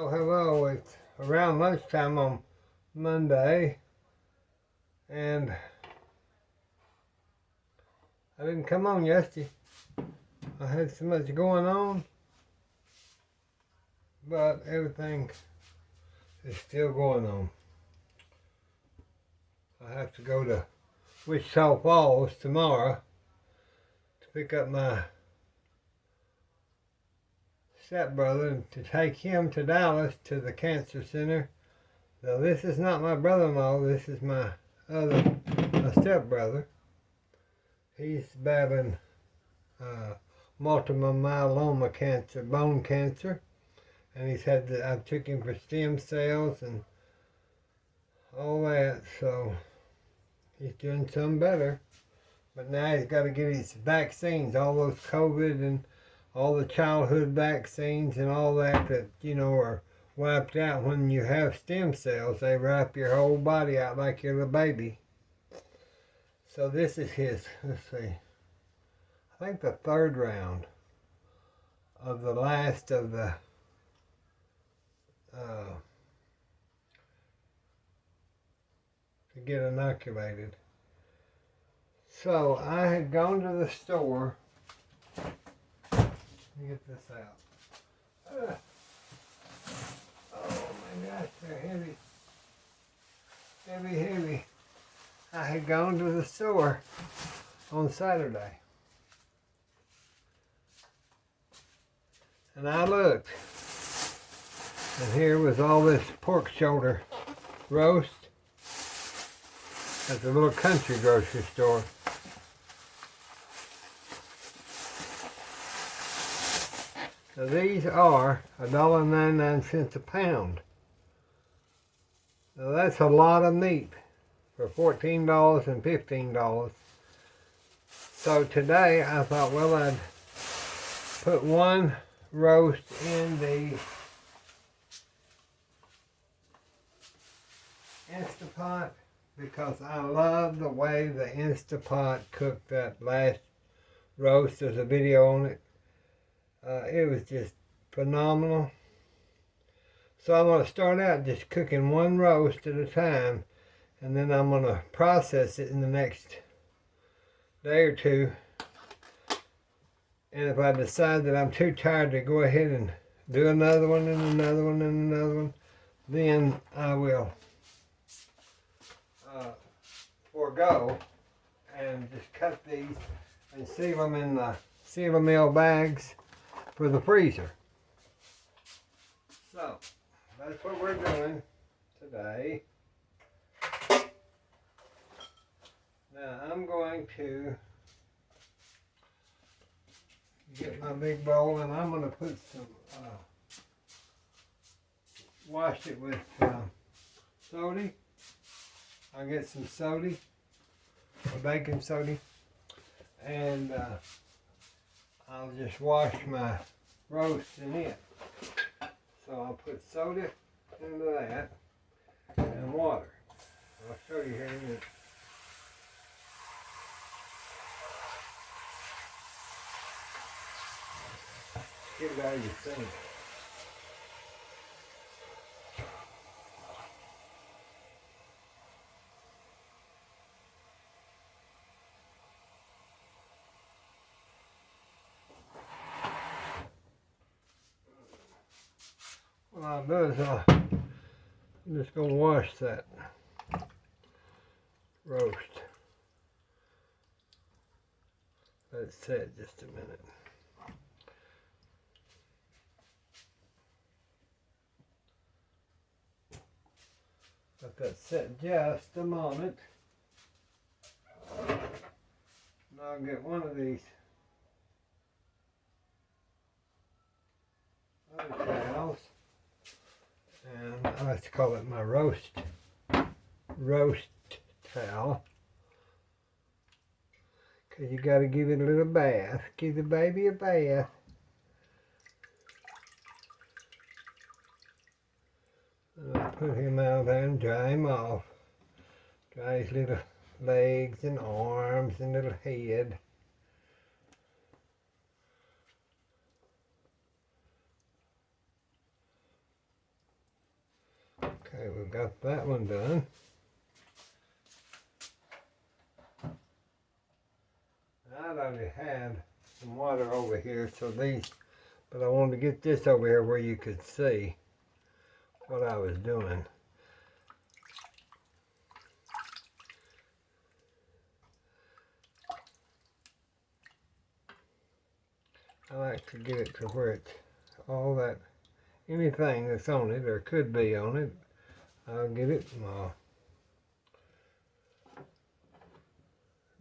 Oh, hello, it's around lunchtime on Monday, and I didn't come on yesterday. I had so much going on, but everything is still going on. I have to go to Wichita Falls tomorrow to pick up my stepbrother and to take him to Dallas to the cancer center. Now, this is not my brother-in-law, this is my stepbrother. He's battling multiple myeloma cancer, bone cancer, and I took him for stem cells and all that, so he's doing some better. But now he's got to get his vaccines, all those COVID and all the childhood vaccines and all that are wiped out when you have stem cells. They wipe your whole body out like you're a baby. So this is his, let's see, I think the third round of the last of the to get inoculated. So I had gone to the store. Let me get this out. Oh my gosh, they're heavy. Heavy. I had gone to the store on Saturday. And I looked. And here was all this pork shoulder roast at the little country grocery store. So these are $1.99 a pound. Now that's a lot of meat for $14 and $15. So today I thought, well, I'd put one roast in the Instapot because I love the way the Instapot cooked that last roast. There's a video on it. It was just phenomenal. So I'm going to start out just cooking one roast at a time, and then I'm going to process it in the next day or two. And if I decide that I'm too tired to go ahead and do another one and another one and another one, then I will forego and just cut these and seal them in the seal meal bags for the freezer. So that's what we're doing today. Now I'm going to get my big bowl and I'm going to put some, wash it with soda. I'll get some soda, or baking soda, and I'll just wash my roast in it. So I'll put soda into that and water. I'll show you here in a minute. Get it out of your sink. What I'll do is I'm just going to wash that roast. Let it sit just a minute. Let that sit just a moment. And I'll get one of these other towels, and I like to call it my roast towel, because you got to give it a little bath. Give the baby a bath. I'll put him out there and dry him off. Dry his little legs and arms and little head. Okay, we've got that one done. I'd already had some water over here, so but I wanted to get this over here where you could see what I was doing. I like to get it to where it's all that, anything that's on it or could be on it, I'll get it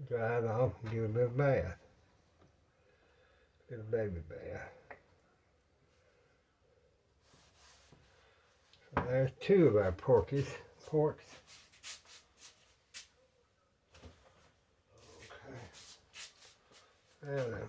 dried off and give it a little bath. Little baby bath. So there's two of our porks. Okay. Now then.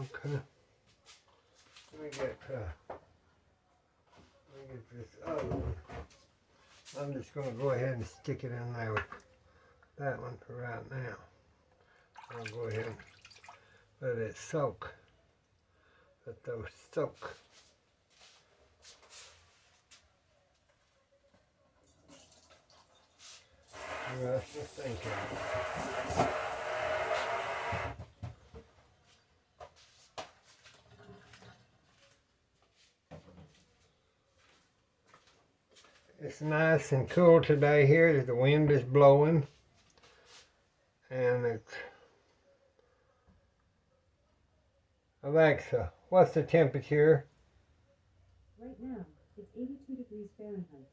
Okay. Let me get this other one. I'm just going to go ahead and stick it in there with that one for right now. I'll go ahead and let it soak. Let those soak. Rush the sink out. It's nice and cool today here. The wind is blowing, and it's Alexa, what's the temperature? Right now, it's 82 degrees Fahrenheit.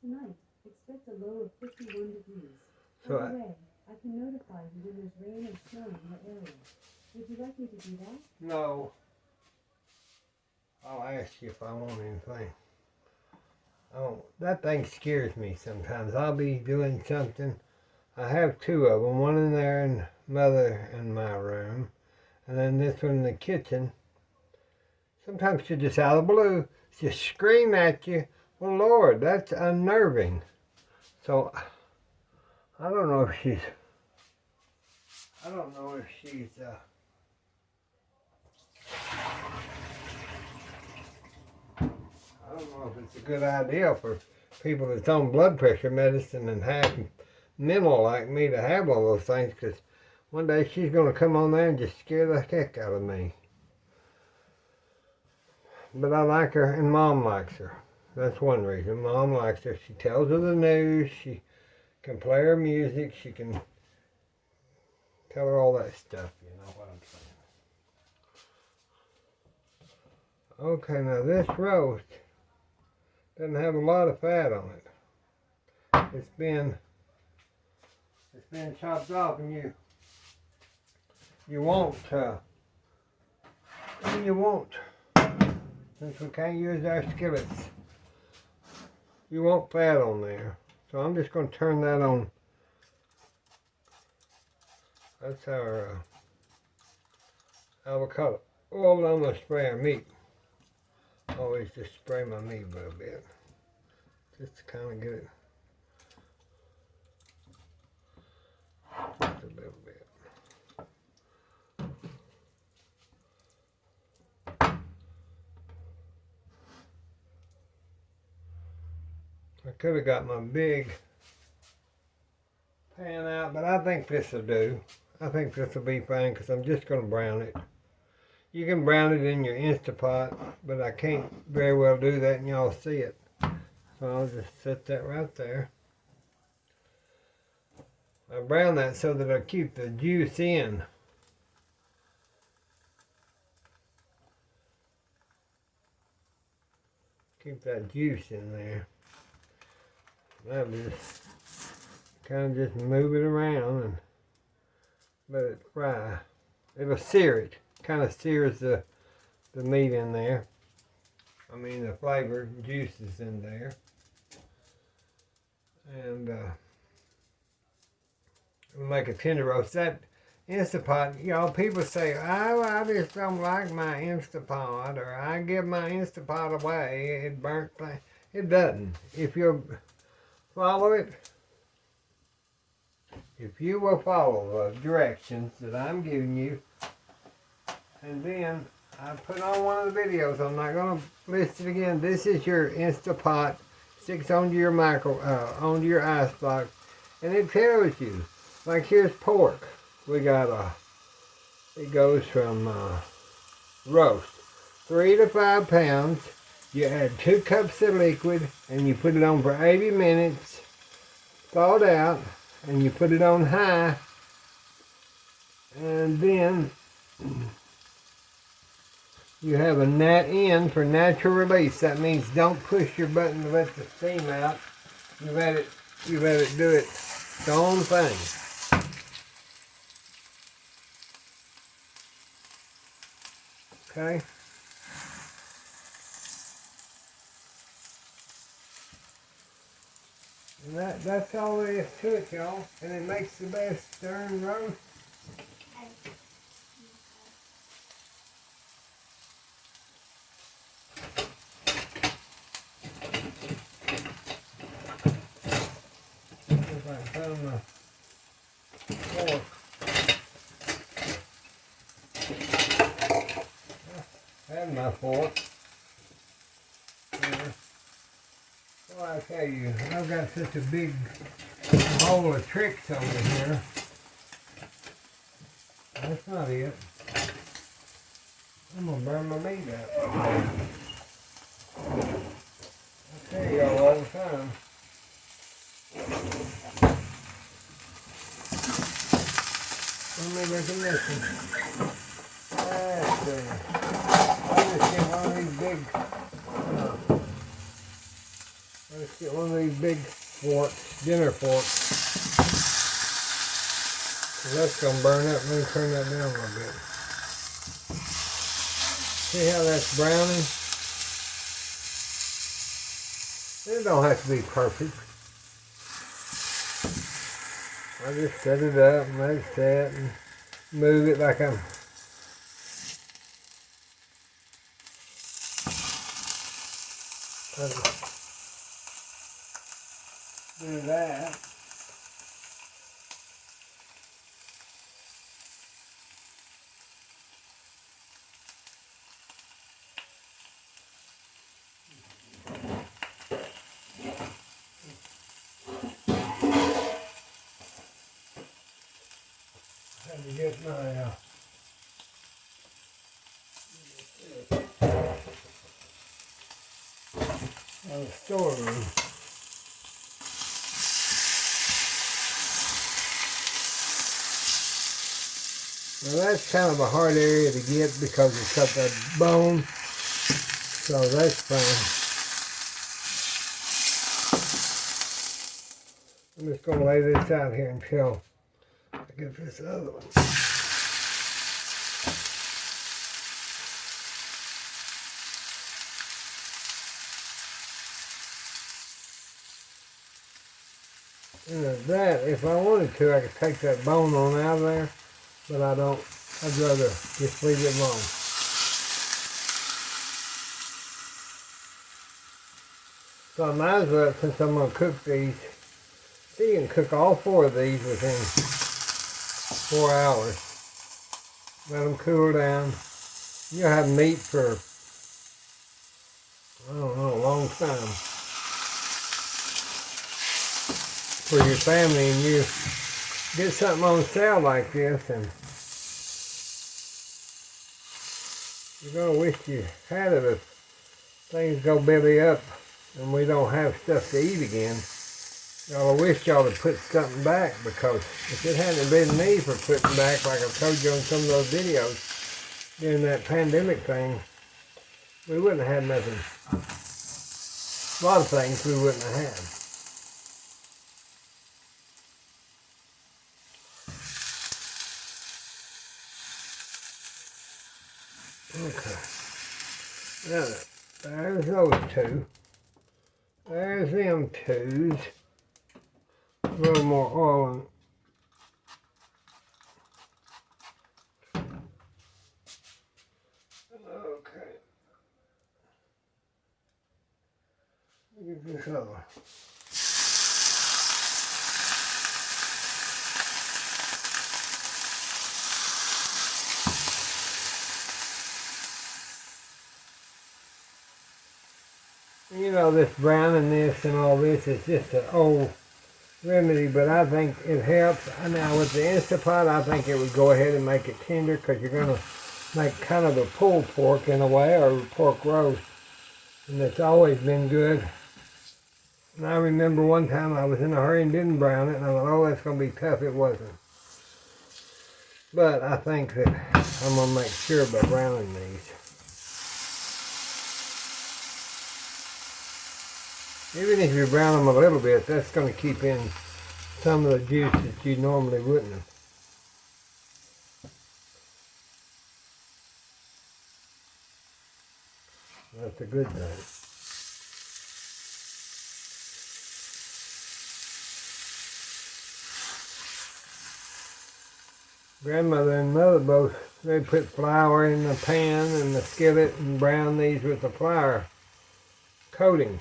Tonight, expect a low of 51 degrees. So By the way, I can notify you when there's rain or snow in your area. Would you like me to do that? No. I'll ask you if I want anything. Oh, that thing scares me sometimes. I'll be doing something. I have two of them, one in there and mother in my room, and then this one in the kitchen. Sometimes she'll just out of the blue, just scream at you. Well, Lord, that's unnerving. So, I don't know if she's, I don't know if it's a good idea for people that's on blood pressure medicine and have mental like me to have all those things, because one day she's going to come on there and just scare the heck out of me. But I like her, and Mom likes her. That's one reason. Mom likes her. She tells her the news. She can play her music. She can tell her all that stuff. You know what I'm saying. Okay, now this roast doesn't have a lot of fat on it. It's been chopped off, and you won't since we can't use our skillets, you want fat on there. So I'm just going to turn that on. That's our avocado. Oh, I'm going to spray our meat. Always just spray my meat a little bit, just to kind of get it just a little bit. I could have got my big pan out, but I think this will do. I think this will be fine, because I'm just going to brown it. You can brown it in your Instapot, but I can't very well do that and y'all see it. So I'll just set that right there. I brown that so that I keep the juice in. Keep that juice in there. I'll just kind of just move it around and let it fry. It'll sear it. Kind of sears the meat in there. I mean, the flavor juice is in there. And it'll make a tender roast. That Instapot, you know, people say, oh, I just don't like my Instapot, or I give my Instapot away, it burnt thing. It doesn't. If you're follow it. If you will follow the directions that I'm giving you, and then I put on one of the videos, I'm not going to list it again. This is your Instapot, sticks onto your onto your icebox, and it tells you, like here's pork. We got it goes from roast, 3 to 5 pounds. You add 2 cups of liquid, and you put it on for 80 minutes, thawed out, and you put it on high, and then you have a nat in for natural release. That means don't push your button to let the steam out. You let it do its own thing. Okay? And that's all there is to it, y'all. And it makes the best darn roast. If I found my fork. I had my fork. Well, I tell you, I've got such a big bowl of tricks over here. That's not it. I'm gonna burn my meat up. I tell y'all all the time. Let me look at this one. That's I'll just get one of these big, let's get one of these big forks, dinner forks. That's gonna burn up. Let me turn that down a little bit. See how that's browning? It don't have to be perfect. I just set it up and let it set and move it like I'm do that. Had to get my storeroom. Now that's kind of a hard area to get because it's got that bone, so that's fine. I'm just going to lay this out here until I get this other one. And that, if I wanted to, I could take that bone on out of there, but I don't. I'd rather just leave it alone. So I might as well, since I'm going to cook these, see, you can cook all 4 of these within 4 hours. Let them cool down. You'll have meat for, I don't know, a long time. For your family, and you get something on sale like this, and you're going to wish you had it if things go belly up and we don't have stuff to eat again. Y'all, I wish y'all would put something back, because if it hadn't been me for putting back, like I've told you on some of those videos, during that pandemic thing, we wouldn't have had nothing. A lot of things we wouldn't have had. Okay. Now, there's those 2. There's them 2s. A little more oil in. Okay. Look at this other one. You know, this browning this and all this is just an old remedy, but I think it helps. Now with the Instapot, I think it would go ahead and make it tender because you're going to make kind of a pulled pork in a way, or pork roast. And it's always been good. And I remember one time I was in a hurry and didn't brown it, and I thought, oh, that's going to be tough. It wasn't. But I think that I'm going to make sure by browning these. Even if you brown them a little bit, that's going to keep in some of the juice that you normally wouldn't. That's a good thing. Grandmother and mother both, they put flour in the pan and the skillet and brown these with the flour coating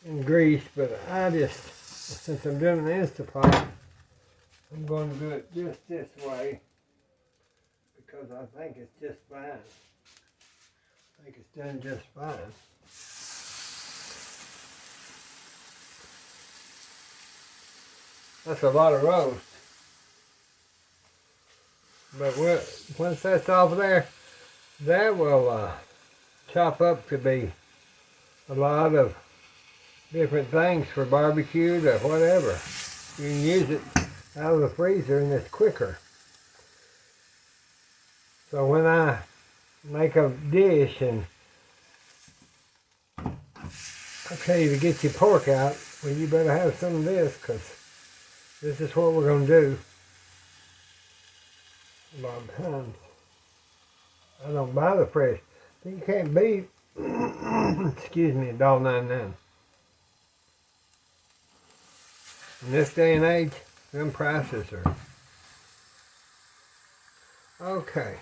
and grease, but I just, since I'm doing the Instapot, I'm going to do it just this way because I think it's just fine. I think it's done just fine. That's a lot of roast. But once that's off there, that will chop up to be a lot of different things for barbecue or whatever. You can use it out of the freezer and it's quicker. So when I make a dish and I tell you to get your pork out, well, you better have some of this because this is what we're going to do. A lot of times I don't buy the fresh. You can't beat, excuse me, $1.99. In this day and age, them prices are okay.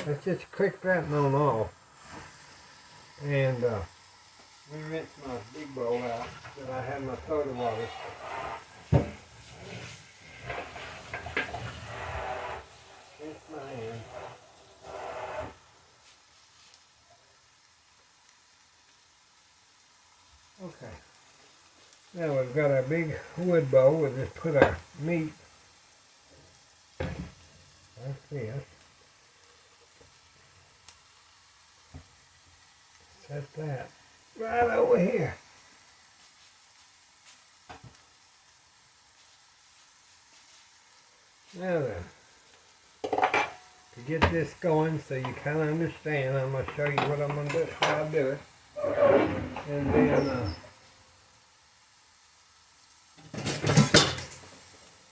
Let's just click that on off. And let me rinse my big bowl out that I have my soda water. Rinse my hand. Okay. Now we've got our big wood bowl. We'll just put our meat like this. Set that right over here. Now then, to get this going so you kind of understand, I'm going to show you what I'm going to do, how I do it. And then,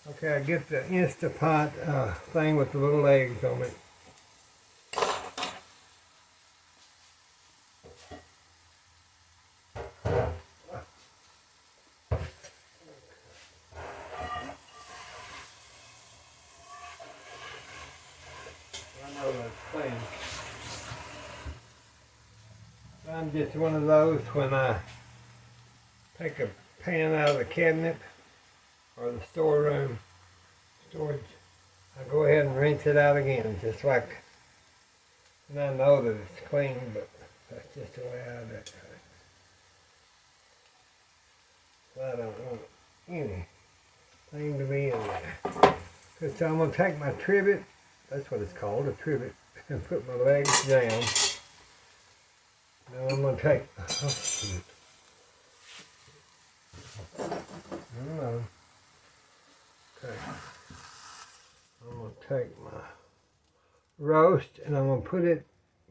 okay, I get the Instapot thing with the little eggs on it. I'm just one of those when I take a pan out of the cabinet or the storage, I go ahead and rinse it out again, just like, and I know that it's clean, but that's just the way I do it. So I don't want anything to be in there. So I'm going to take my trivet, that's what it's called, a trivet, and put my legs down. Now I'm going to take, oh shoot. No. Okay. I'm going to take my roast and I'm going to put it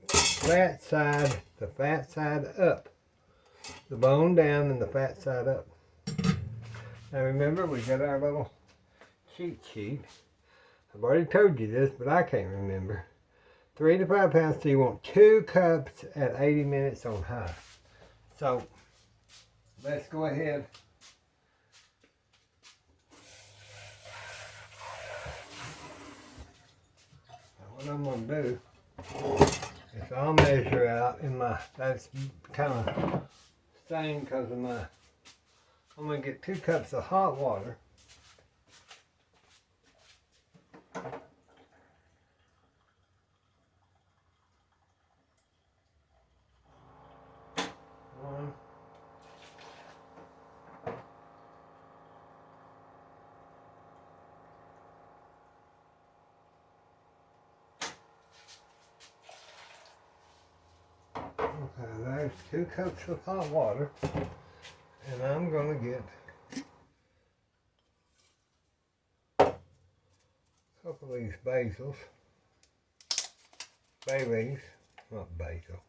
the fat side up. The bone down and the fat side up. Now remember, we got our little cheat sheet. I've already told you this, but I can't remember. 3 to 5 pounds, so you want 2 cups at 80 minutes on high. So, let's go ahead. Now what I'm going to do is I'll measure out in my, that's kind of stained because of my, I'm going to get 2 cups of hot water. Okay, there's 2 cups of hot water, and I'm gonna get a couple of these basils, bay leaves, not basil,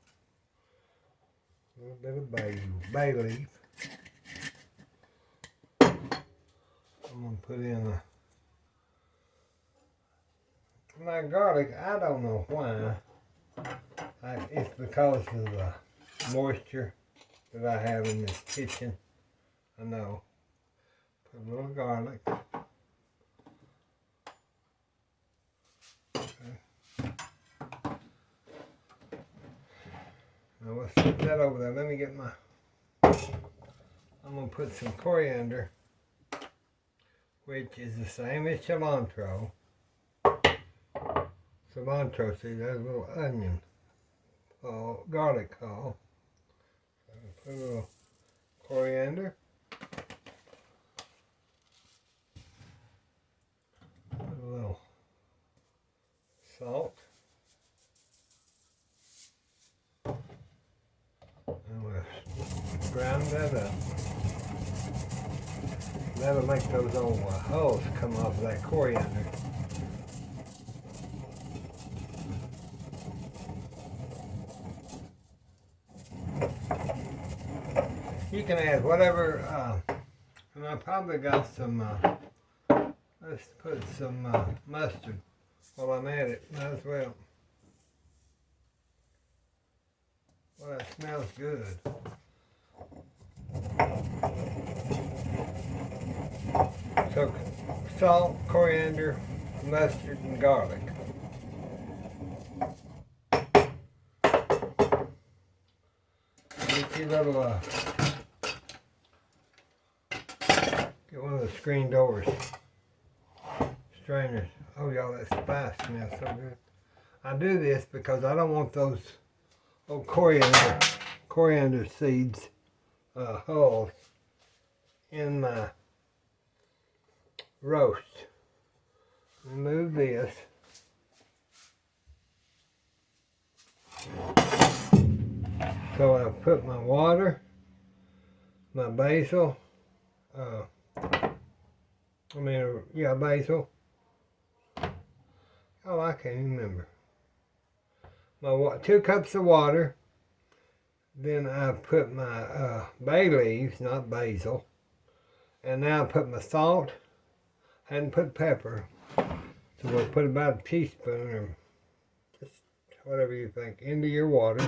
a little bit of bay leaf. I'm gonna put in my garlic. I don't know why. It's because of the moisture that I have in this kitchen. I know. Put a little garlic. Okay. Now let's put that over there. Let me get my... I'm going to put some coriander, which is the same as cilantro. Cilantro, see, there's a little onion. Garlic hull. So put a little coriander. Put a little salt. And we'll ground that up. That'll make those old hulls come off that coriander. You can add whatever, and I probably got some, let's put some mustard while I'm at it, might as well. Well, that smells good. So, salt, coriander, mustard, and garlic. Get your little, get one of the screen doors, strainers. Oh, y'all, that spice smells so good. I do this because I don't want those old coriander seeds, hulls in my roast. Remove this. So I put my water, my basil, basil. Oh, I can't even remember. My 2 cups of water. Then I put my bay leaves, not basil. And now I put my salt. I hadn't put pepper. So we'll put about a teaspoon or just whatever you think into your water.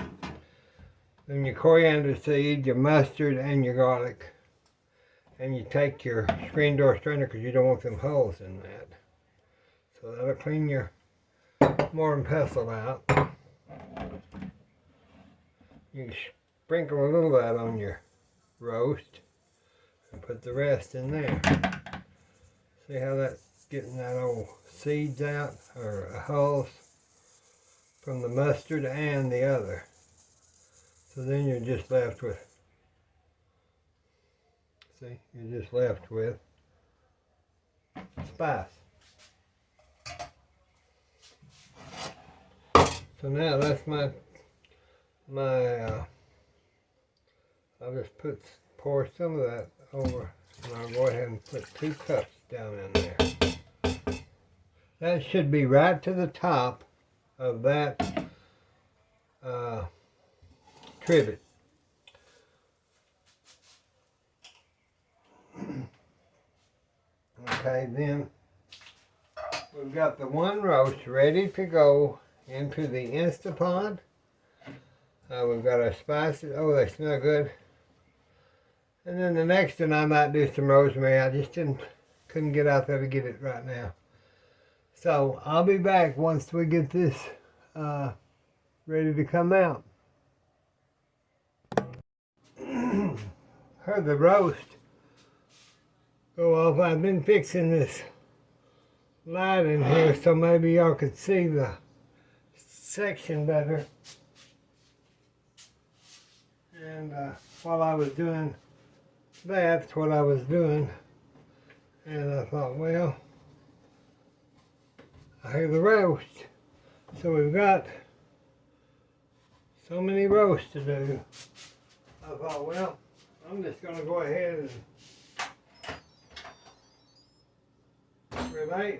Then your coriander seed, your mustard, and your garlic. And you take your screen door strainer because you don't want them holes in that. So that'll clean your mortar and pestle out. You sprinkle a little of that on your roast and put the rest in there. See how that's getting that old seeds out, or hulls, from the mustard and the other. So then you're just left with, see, you're just left with spice. So now that's my I'll just pour some of that over, and I'll go ahead and put 2 cups down in there. That should be right to the top of that trivet. Okay, then we've got the one roast ready to go into the Instapot. We've got our spices. Oh, they smell good. And then the next one I might do some rosemary. I just couldn't get out there to get it right now. So I'll be back once we get this ready to come out. Heard the roast go off. I've been fixing this light in here so maybe y'all could see the section better. And while I was doing that's what I was doing, and I thought, well, I hear the roast. So we've got so many roasts to do. I thought, well, I'm just going to go ahead and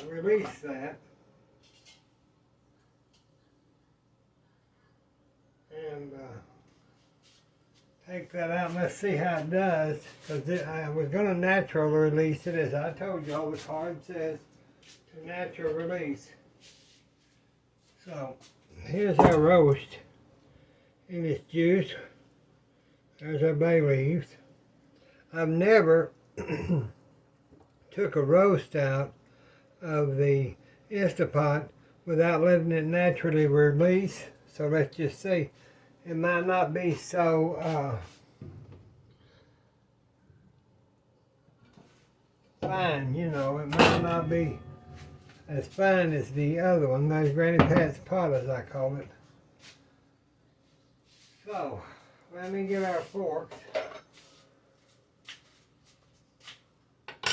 release that. And take that out and let's see how it does. Because I was going to natural release it, as I told y'all. The card says to natural release. So here's our roast in its juice. There's our bay leaves. I've never took a roast out of the Instapot without letting it naturally release. So let's just see. It might not be so fine, you know. It might not be as fine as the other one. Those Granny Pat's pot, as I call it. So, let me get our forks.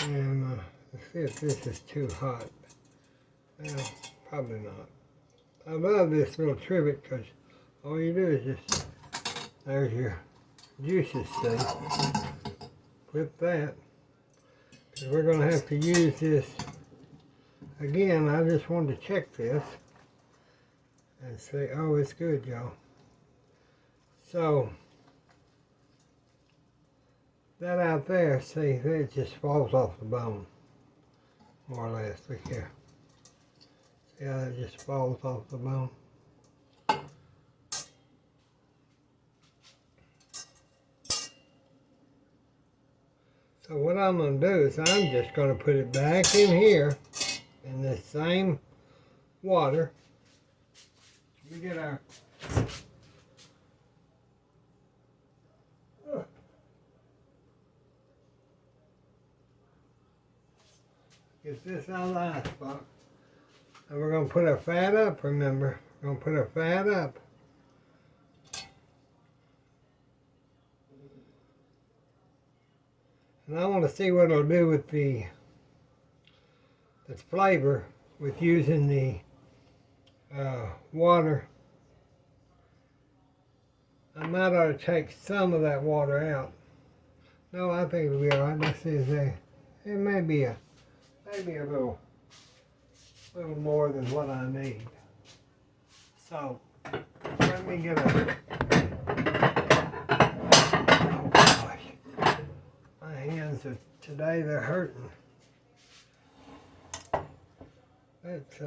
And let's see if this is too hot. Well, probably not. I love this little trivet because all you do is just, there's your juices, see. Flip that. Because we're going to have to use this again. I just wanted to check this and say, oh, it's good, y'all. So, that out there, see, it just falls off the bone, more or less. Look here. See how it just falls off the bone? So what I'm going to do is I'm just going to put it back in here in this same water. We get our get this out of the ice box. And we're going to put our fat up, remember. We're going to put our fat up. And I want to see what it'll do with the flavor with using the water. I might ought to take some of that water out. No, I think it'll be alright. Let's see if it may be a little more than what I need. So let me get a, oh gosh, my hands are, today they're hurting. Let's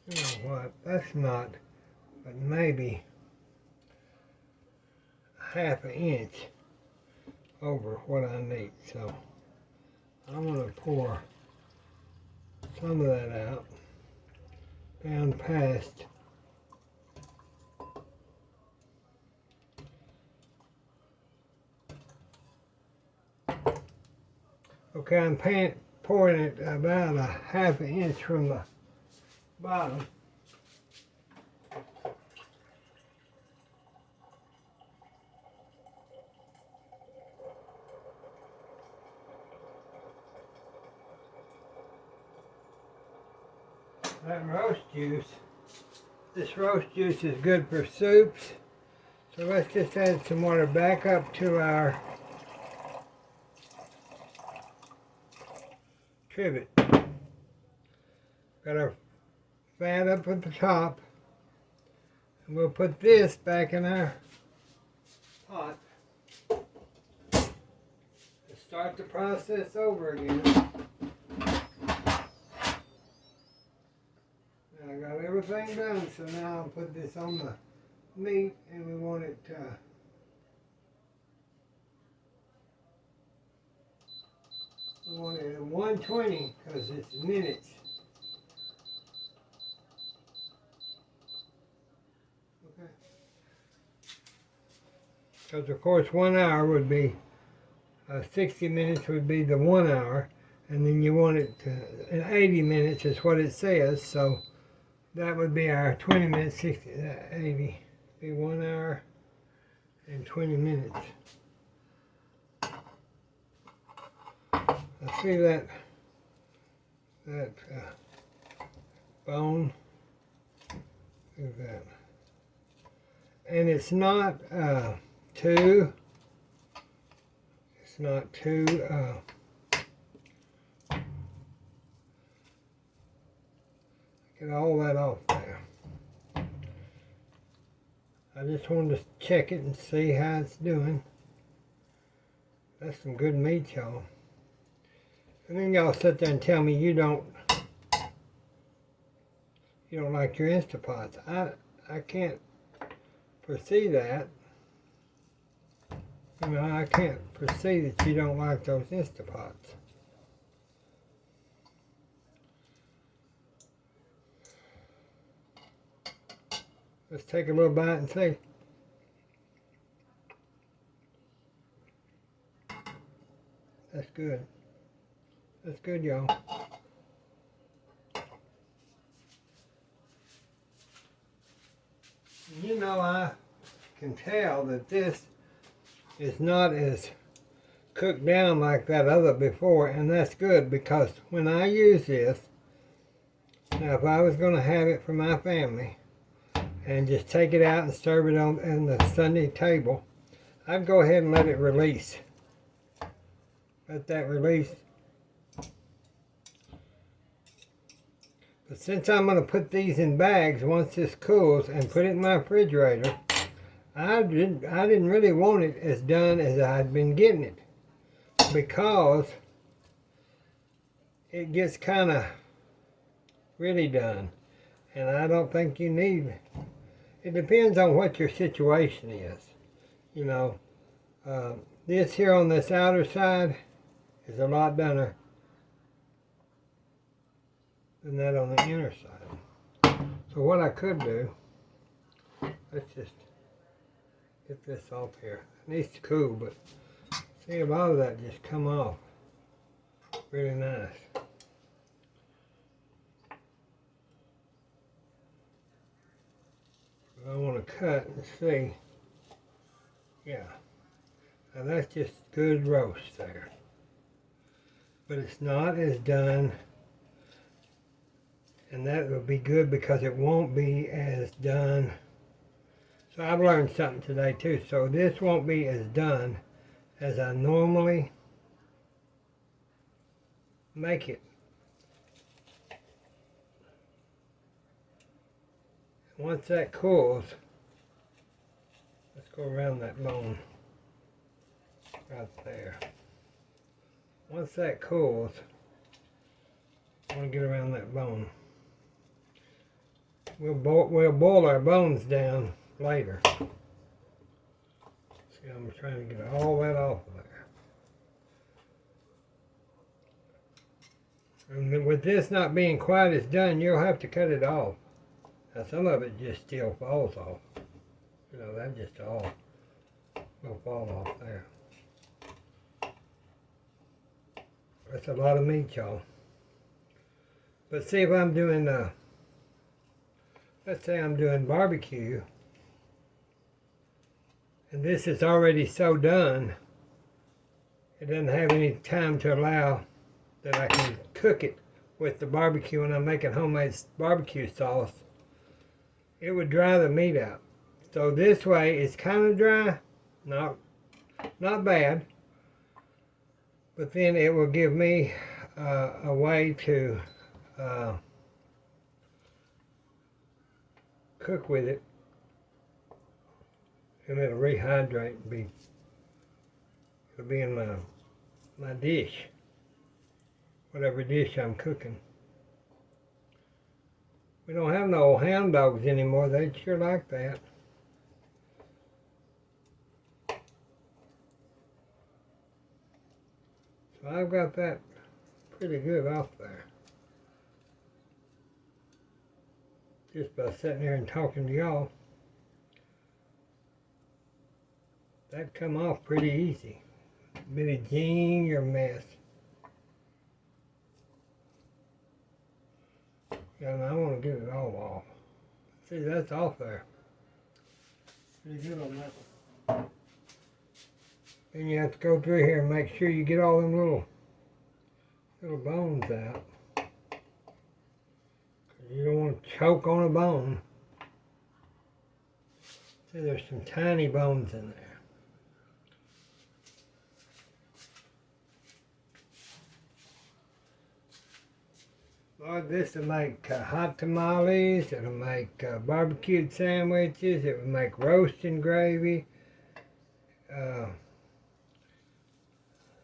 you know what, that's not, but maybe half an inch over what I need. So I'm going to pour some of that out down past okay, I'm pouring it about a half an inch from the bottom. That roast juice, this roast juice is good for soups. So let's just add some water back up to our trivet. Got our fat up at the top. And we'll put this back in our pot. Let's start the process over again. I got everything done, so now I'll put this on the meat, and we want it at 120 because it's minutes. Okay. Because of course 1 hour would be 60 minutes would be the 1 hour, and then you want it in 80 minutes is what it says. So that would be our 20 minutes, 60, 80, be 1 hour and 20 minutes. I see that bone. do that. And it's not too get all that off there. I just wanted to check it and see how it's doing. That's some good meat, y'all. And then y'all sit there and tell me you don't like your Instapots. I can't foresee that. You know, I can't foresee that you don't like those Instapots. Let's take a little bite and see. That's good. That's good, y'all. You know, I can tell that this is not as cooked down like that other before, and that's good because when I use this, now if I was going to have it for my family and just take it out and serve it on the Sunday table, I'd go ahead and let it release. Let that release. But since I'm going to put these in bags once this cools and put it in my refrigerator, I didn't really want it as done as I'd been getting it, because it gets kind of really done, and I don't think you need. It depends on what your situation is. You know, this here on this outer side is a lot doner than that on the inner side. So what I could do, let's just get this off here. It needs to cool, but see, a lot of that just come off really nice. I want to cut and see. Yeah, now that's just good roast there, but it's not as done, and that will be good because it won't be as done. So I've learned something today too. So this won't be as done as I normally make it. Once that cools, let's go around that bone right there. Once that cools, I want to get around that bone. We'll boil our bones down later. See, I'm trying to get all that off of there. And with this not being quite as done, you'll have to cut it off. Now some of it just still falls off. You know, that just all will fall off there. That's a lot of meat, y'all. But see, if I'm doing, let's say I'm doing barbecue, and this is already so done, it doesn't have any time to allow that I can cook it with the barbecue when I'm making homemade barbecue sauce. It would dry the meat out. So this way it's kind of dry, not bad, but then it will give me a way to cook with it, and it'll rehydrate and it'll be in my dish, whatever dish I'm cooking. We don't have no hound dogs anymore. They'd sure like that. So I've got that pretty good off there. Just by sitting here and talking to y'all. That'd come off pretty easy. Billie Jean, your mess. Yeah, and I want to get it all off. See, that's off there. Pretty good on that one. Then you have to go through here and make sure you get all them little bones out. You don't want to choke on a bone. See, there's some tiny bones in there. Lord, this will make hot tamales, it'll make barbecued sandwiches, it will make roast and gravy.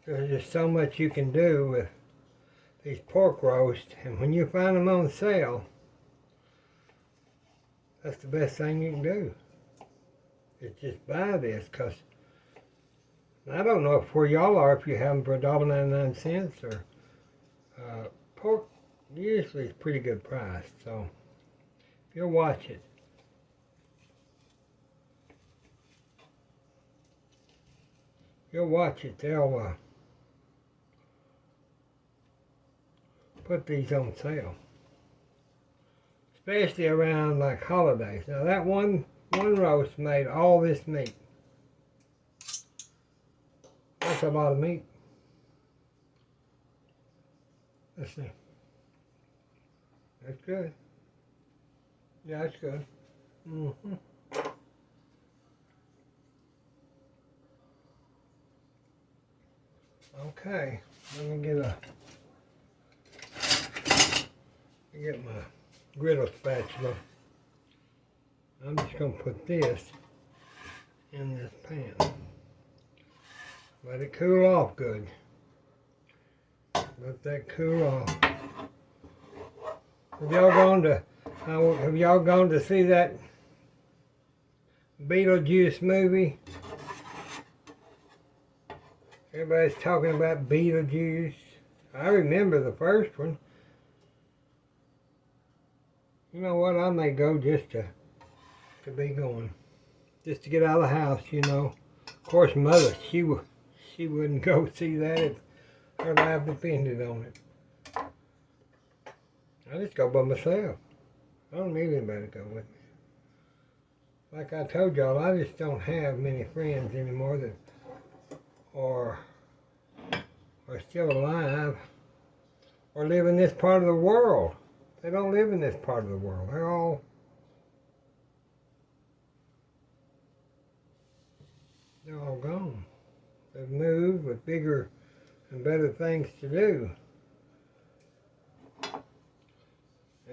There's just so much you can do with these pork roasts, and when you find them on sale, that's the best thing you can do. Is just buy this, because I don't know if where y'all are, if you have them for $1.99 or pork usually is pretty good price, so if you'll watch it. You'll watch it, they'll put these on sale. Especially around like holidays. Now that one roast made all this meat. That's a lot of meat. Let's see. That's good. Yeah, that's good. Mm-hmm. Okay, let me get my griddle spatula. I'm just going to put this in this pan. Let it cool off good. Let that cool off. Have y'all gone to see that Beetlejuice movie? Everybody's talking about Beetlejuice. I remember the first one. You know what? I may go just to be going. Just to get out of the house, you know. Of course, Mother, she wouldn't go see that if her life depended on it. I just go by myself. I don't need anybody to go with me. Like I told y'all, I just don't have many friends anymore that are still alive or live in this part of the world. They don't live in this part of the world. They're all gone. They've moved with bigger and better things to do.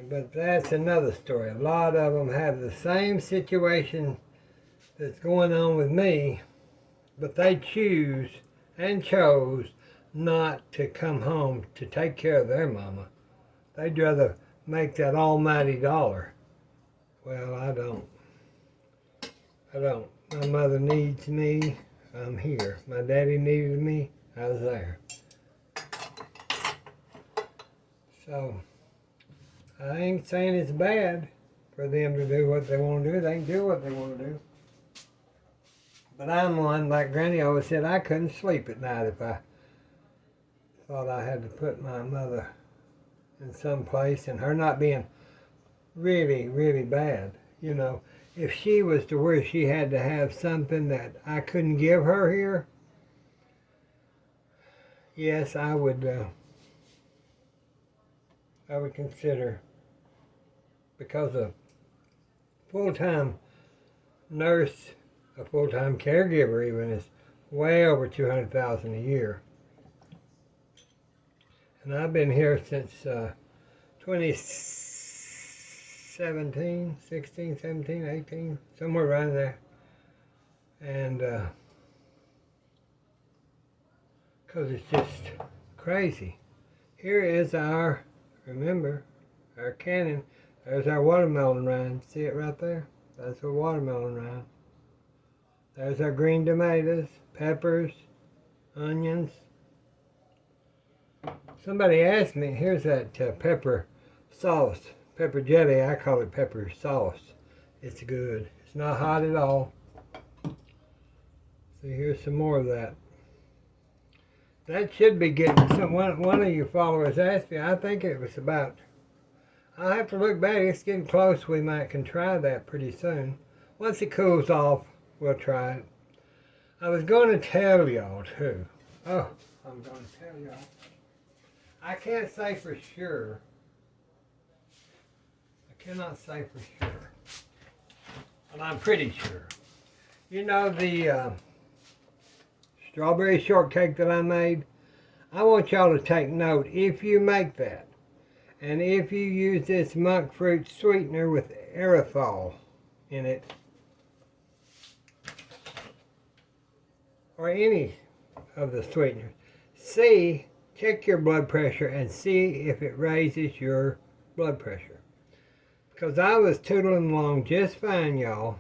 But that's another story. A lot of them have the same situation that's going on with me, but they choose and chose not to come home to take care of their mama. They'd rather make that almighty dollar. Well, I don't. My mother needs me. I'm here. My daddy needed me. I was there. So, I ain't saying it's bad for them to do what they want to do. They can do what they want to do. But I'm one, like Granny always said, I couldn't sleep at night if I thought I had to put my mother in some place, and her not being really, really bad. You know, if she was to where she had to have something that I couldn't give her here, yes, I would consider, because a full-time nurse, a full-time caregiver even, is way over $200,000 a year. And I've been here since 2017, 16, 17, 18, somewhere around there. And because it's just crazy. Here is our, remember, our cannon. There's our watermelon rind. See it right there? That's a watermelon rind. There's our green tomatoes, peppers, onions. Somebody asked me, here's that pepper sauce, pepper jelly. I call it pepper sauce. It's good. It's not hot at all. So here's some more of that. That should be getting some. One of you followers asked me. I think it was about. I'll have to look back. It's getting close. We can try that pretty soon. Once it cools off, we'll try it. I was going to tell y'all too. Oh, I'm going to tell y'all. I can't say for sure. I cannot say for sure. But I'm pretty sure. You know the strawberry shortcake that I made? I want y'all to take note if you make that. And if you use this monk fruit sweetener with erythritol in it, or any of the sweeteners, check your blood pressure and see if it raises your blood pressure. Because I was tootling along just fine, y'all.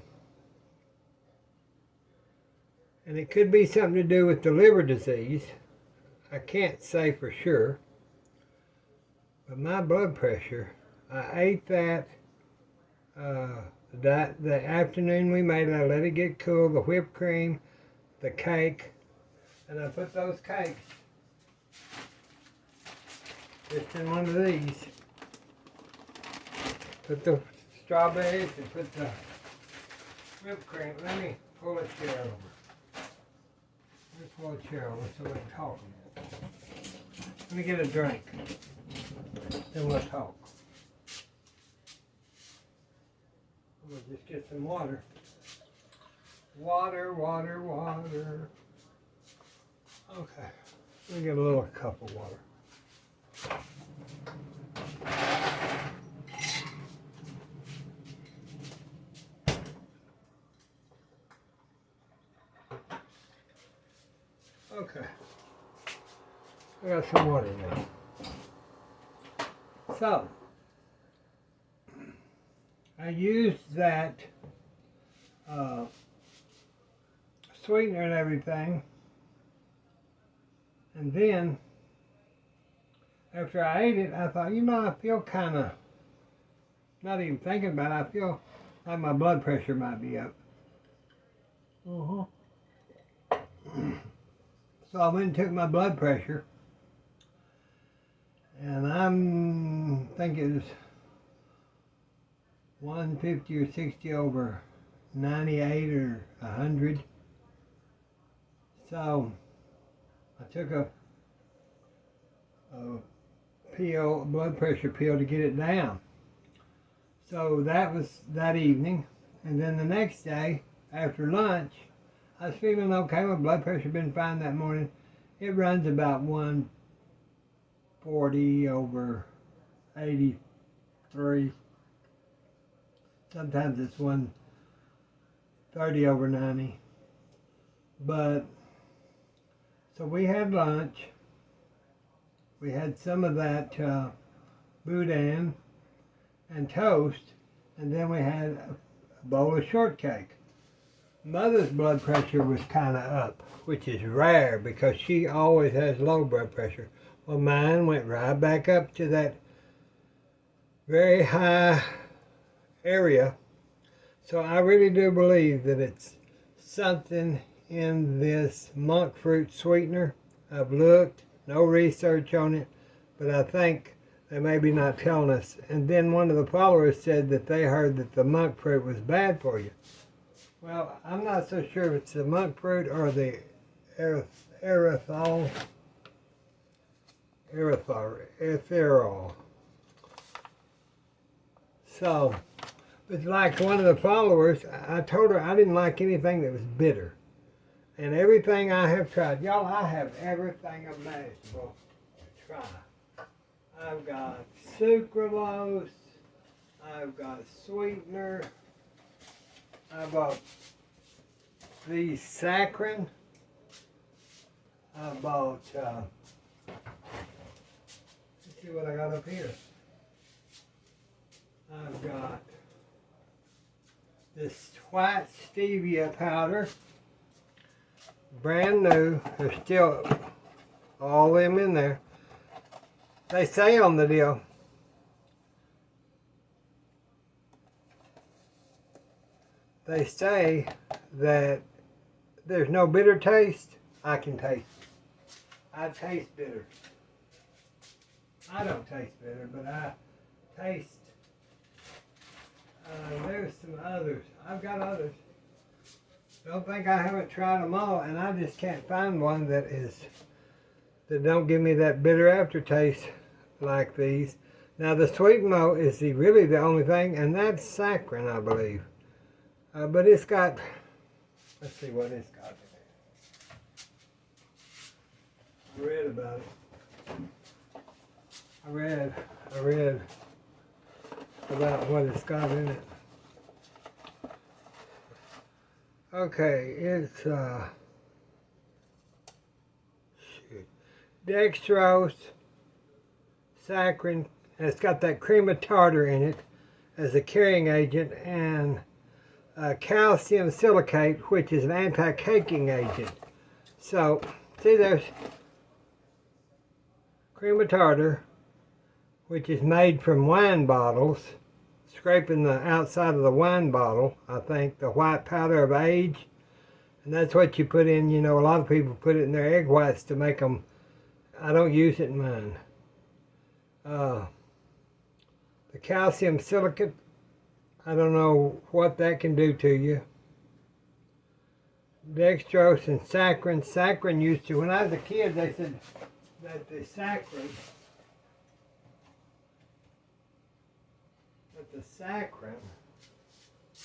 And it could be something to do with the liver disease. I can't say for sure. But my blood pressure, I ate that the afternoon we made it. I let it get cool, the whipped cream, the cake, and I put those cakes just in one of these. Put the strawberries and put the whipped cream. Let me pull a chair over. Let me pull a chair over so we can talk. Let me get a drink. Then we'll talk. We'll just get some water. Water. Okay. Let me get a little cup of water. Okay. I got some water now. So, I used that sweetener and everything, and then after I ate it, I thought, I feel kind of, not even thinking about it, I feel like my blood pressure might be up. So I went and took my blood pressure, and I'm thinking it's 150 or 60 over 98 or 100. So I took a blood pressure pill to get it down. So that was that evening, and then the next day after lunch, I was feeling okay. My blood pressure had been fine that morning. It runs about 140 over 83. Sometimes it's 130 over 90. But, so we had lunch. We had some of that boudin and toast, and then we had a bowl of shortcake. Mother's blood pressure was kind of up, which is rare because she always has low blood pressure. Well, mine went right back up to that very high area. So I really do believe that it's something in this monk fruit sweetener. I've looked, no research on it, but I think they may be not telling us. And then one of the followers said that they heard that the monk fruit was bad for you. Well, I'm not so sure if it's the monk fruit or the erythritol. So, it's like one of the followers, I told her I didn't like anything that was bitter. And everything I have tried, y'all, I have everything imaginable to try. I've got sucralose, I've got sweetener, I bought the saccharin, I bought, let's see what I got up here. I've got this white stevia powder, brand new. There's still all them in there. They say on the deal, they say that there's no bitter taste. I can taste it. I taste bitter. I don't taste bitter, but I taste. There's some others. I've got others. Don't think I haven't tried them all, and I just can't find one that don't give me that bitter aftertaste like these. Now the sweet mo is really the only thing, and that's saccharin, I believe. But it's got Let's see what it's got in it. I read about it. I read about what it's got in it. Okay, it's dextrose, saccharin, and it's got that cream of tartar in it as a carrying agent, and calcium silicate, which is an anti-caking agent. So, see, there's cream of tartar, which is made from wine bottles, scraping the outside of the wine bottle, I think, the white powder of age, and that's what you put in. You know, a lot of people put it in their egg whites to make them. I don't use it in mine. The calcium silicate, I don't know what that can do to you. Dextrose and saccharin. Saccharin used to, when I was a kid, they said that the saccharin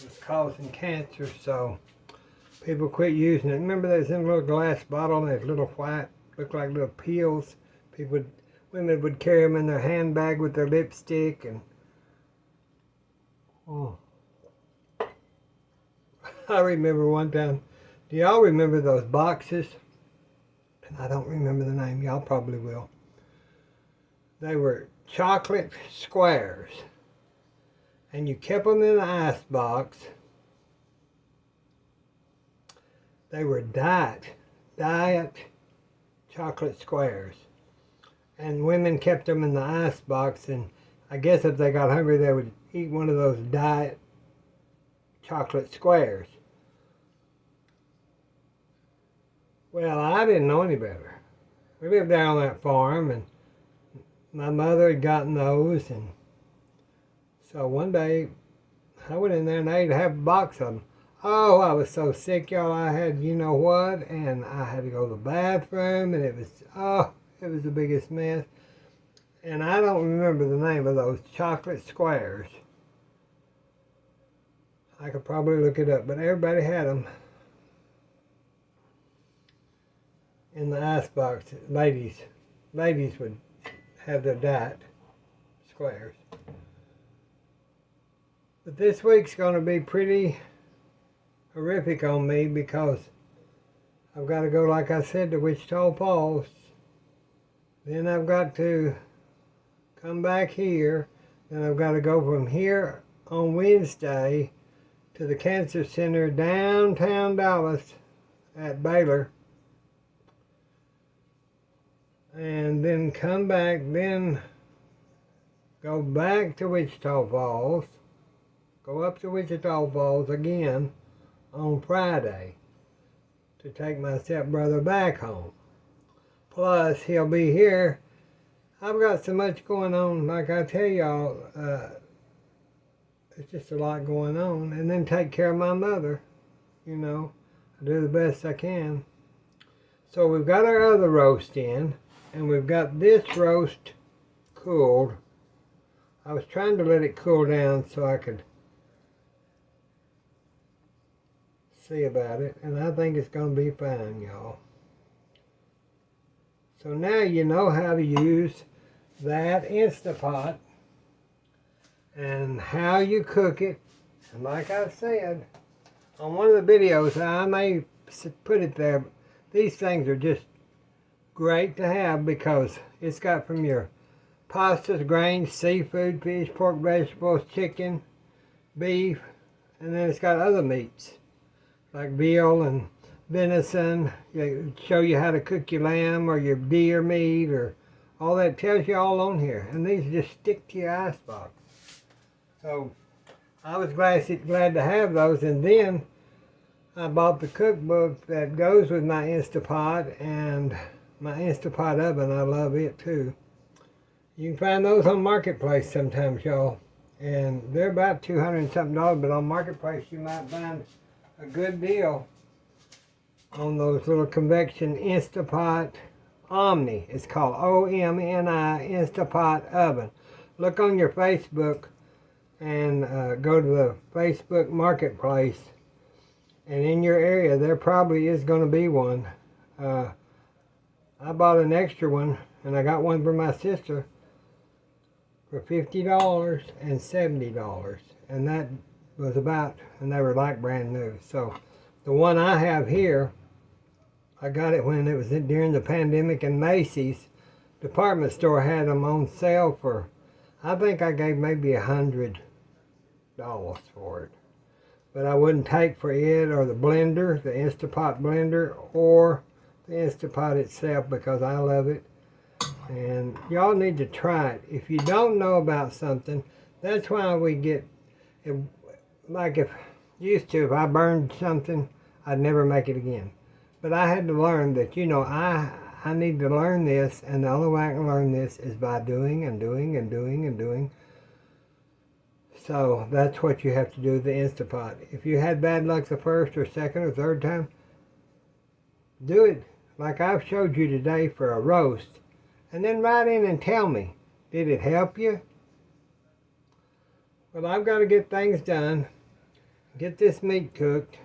was causing cancer, so people quit using it. Remember those in a little glass bottle, and those little white, look like little pills? Women would carry them in their handbag with their lipstick, and I remember one time. Do y'all remember those boxes? And I don't remember the name. Y'all probably will. They were chocolate squares, and you kept them in the ice box. They were diet chocolate squares, and women kept them in the ice box, and I guess if they got hungry they would eat one of those diet chocolate squares. Well, I didn't know any better. We lived down on that farm, and my mother had gotten those, and so one day I went in there and I ate half a box of them. Oh, I was so sick, y'all. I had, you know what, and I had to go to the bathroom, and it was the biggest mess. And I don't remember the name of those chocolate squares. I could probably look it up, but everybody had them in the ice box. Ladies would have their diet squares. But this week's going to be pretty horrific on me because I've got to go, like I said, to Wichita Falls. Then I've got to come back here. Then I've got to go from here on Wednesday to the cancer center downtown Dallas at Baylor. And then come back, then go back to Wichita Falls. Go up to Wichita Falls again on Friday to take my stepbrother back home. Plus, he'll be here. I've got so much going on, like I tell y'all, it's just a lot going on. And then take care of my mother, you know. I do the best I can. So we've got our other roast in, and we've got this roast cooled. I was trying to let it cool down so I could see about it, and I think it's going to be fine, y'all. So now you know how to use that Instapot and how you cook it. And like I said, on one of the videos, I may put it there, these things are just great to have because it's got from your pastas, grains, seafood, fish, pork, vegetables, chicken, beef, and then it's got other meats like veal and venison. They show you how to cook your lamb or your deer meat, or all that tells you all on here. And these just stick to your icebox. So I was glad to have those. And then I bought the cookbook that goes with my Instapot and my Instapot oven. I love it too. You can find those on Marketplace sometimes, y'all. And they're about $200 and something, but on Marketplace you might find a good deal on those little convection Instapot Omni. It's called OMNI Instapot Oven. Look on your Facebook and go to the Facebook Marketplace And in your area, there probably is going to be one. I bought an extra one, and I got one for my sister for $50 and $70. And that was about, and they were like brand new. So the one I have here, I got it when it was during the pandemic, and Macy's department store had them on sale for, I think I gave maybe $100 for it. But I wouldn't take for it or the blender, the Instapot blender, or the Instapot itself, because I love it. And y'all need to try it. If you don't know about something, that's why we get, like if I burned something, I'd never make it again. But I had to learn that, I need to learn this, and the only way I can learn this is by doing and doing and doing and doing. So that's what you have to do with the Instapot. If you had bad luck the first or second or third time, do it like I've showed you today for a roast. And then write in and tell me, did it help you? Well, I've got to get things done, get this meat cooked,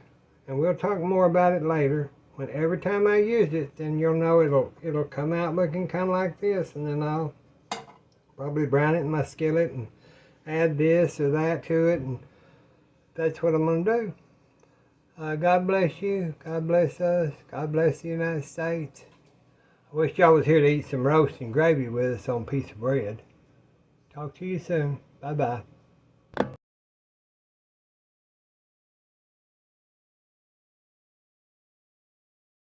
and we'll talk more about it later. When every time I use it, then you'll know it'll come out looking kind of like this, and then I'll probably brown it in my skillet and add this or that to it, and that's what I'm going to do. God bless you. God bless us. God bless the United States. I wish y'all was here to eat some roast and gravy with us on a piece of bread. Talk to you soon. Bye-bye.